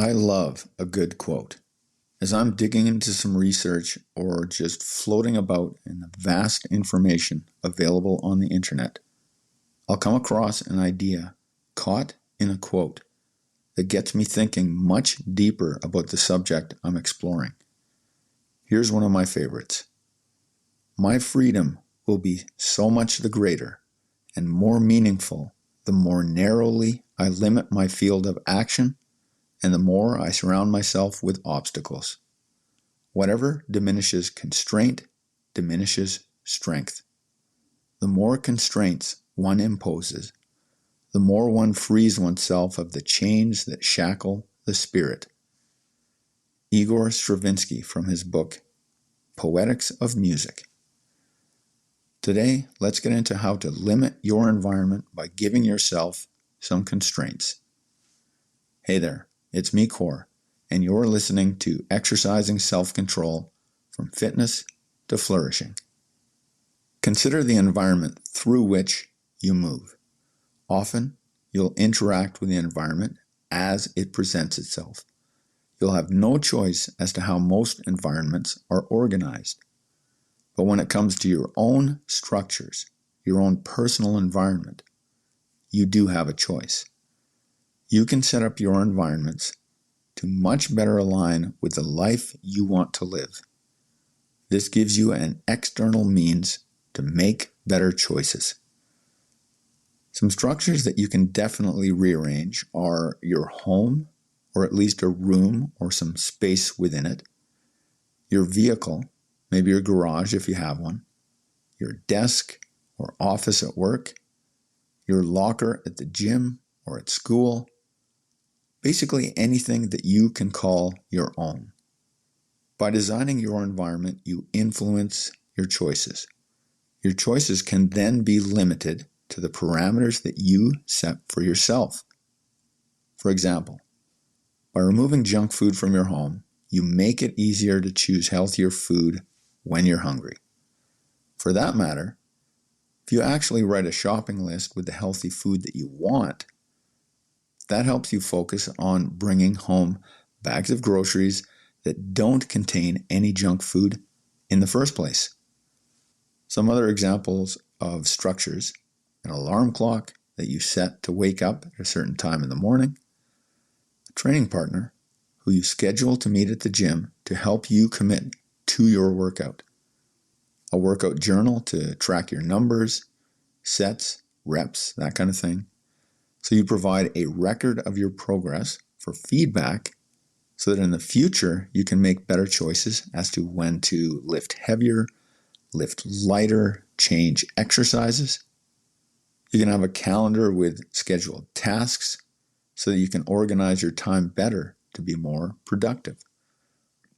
I love a good quote. As I'm digging into some research or just floating about in the vast information available on the internet, I'll come across an idea caught in a quote that gets me thinking much deeper about the subject I'm exploring. Here's one of my favorites. My freedom will be so much the greater and more meaningful the more narrowly I limit my field of action and the more I surround myself with obstacles. Whatever diminishes constraint diminishes strength. The more constraints one imposes, the more one frees oneself of the chains that shackle the spirit. Igor Stravinsky from his book, Poetics of Music. Today, let's get into how to limit your environment by giving yourself some constraints. Hey there, it's me, Cor, and you're listening to Exercising Self-Control from Fitness to Flourishing. Consider the environment through which you move. Often, you'll interact with the environment as it presents itself. You'll have no choice as to how most environments are organized. But when it comes to your own structures, your own personal environment, you do have a choice. You can set up your environments to much better align with the life you want to live. This gives you an external means to make better choices. Some structures that you can definitely rearrange are your home, or at least a room or some space within it, your vehicle, maybe your garage if you have one, your desk or office at work, your locker at the gym or at school, basically anything that you can call your own. By designing your environment, you influence your choices. Your choices can then be limited to the parameters that you set for yourself. For example, by removing junk food from your home, you make it easier to choose healthier food when you're hungry. For that matter, if you actually write a shopping list with the healthy food that you want, that helps you focus on bringing home bags of groceries that don't contain any junk food in the first place. Some other examples of structures: an alarm clock that you set to wake up at a certain time in the morning, a training partner who you schedule to meet at the gym to help you commit to your workout, a workout journal to track your numbers, sets, reps, that kind of thing. So you provide a record of your progress for feedback so that in the future you can make better choices as to when to lift heavier, lift lighter, change exercises. You can have a calendar with scheduled tasks so that you can organize your time better to be more productive.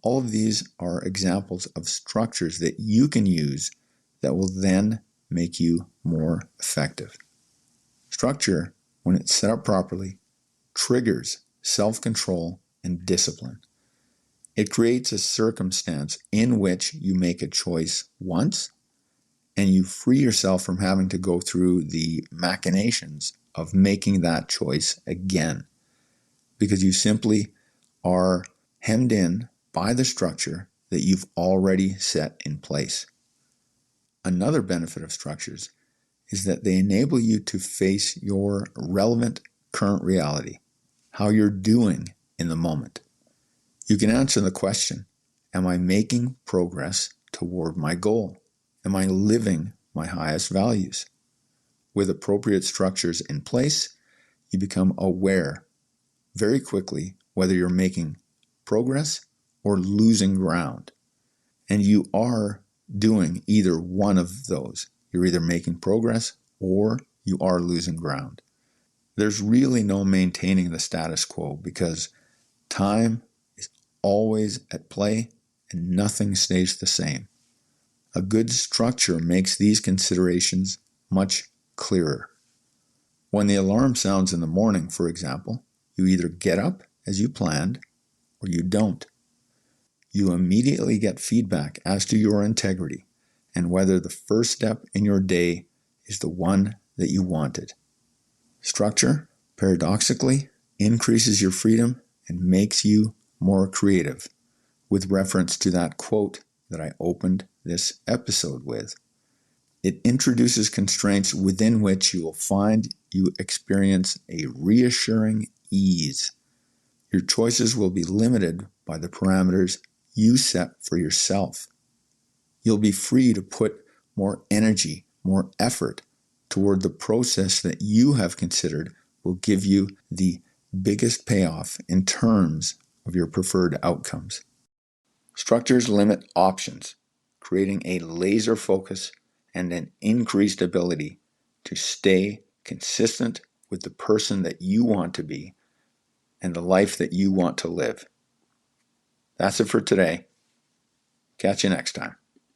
All of these are examples of structures that you can use that will then make you more effective. Structure, when it's set up properly, triggers self-control and discipline. It creates a circumstance in which you make a choice once and you free yourself from having to go through the machinations of making that choice again, because you simply are hemmed in by the structure that you've already set in place. Another benefit of structures is that they enable you to face your relevant current reality, how you're doing in the moment. You can answer the question, am I making progress toward my goal? Am I living my highest values? With appropriate structures in place, you become aware very quickly whether you're making progress or losing ground. And you are doing either one of those. You're either making progress or you are losing ground. There's really no maintaining the status quo because time is always at play and nothing stays the same. A good structure makes these considerations much clearer. When the alarm sounds in the morning, for example, you either get up as you planned or you don't. You immediately get feedback as to your integrity and whether the first step in your day is the one that you wanted. Structure, paradoxically, increases your freedom and makes you more creative, with reference to that quote that I opened this episode with. It introduces constraints within which you will find you experience a reassuring ease. Your choices will be limited by the parameters you set for yourself. You'll be free to put more energy, more effort toward the process that you have considered will give you the biggest payoff in terms of your preferred outcomes. Structures limit options, creating a laser focus and an increased ability to stay consistent with the person that you want to be and the life that you want to live. That's it for today. Catch you next time.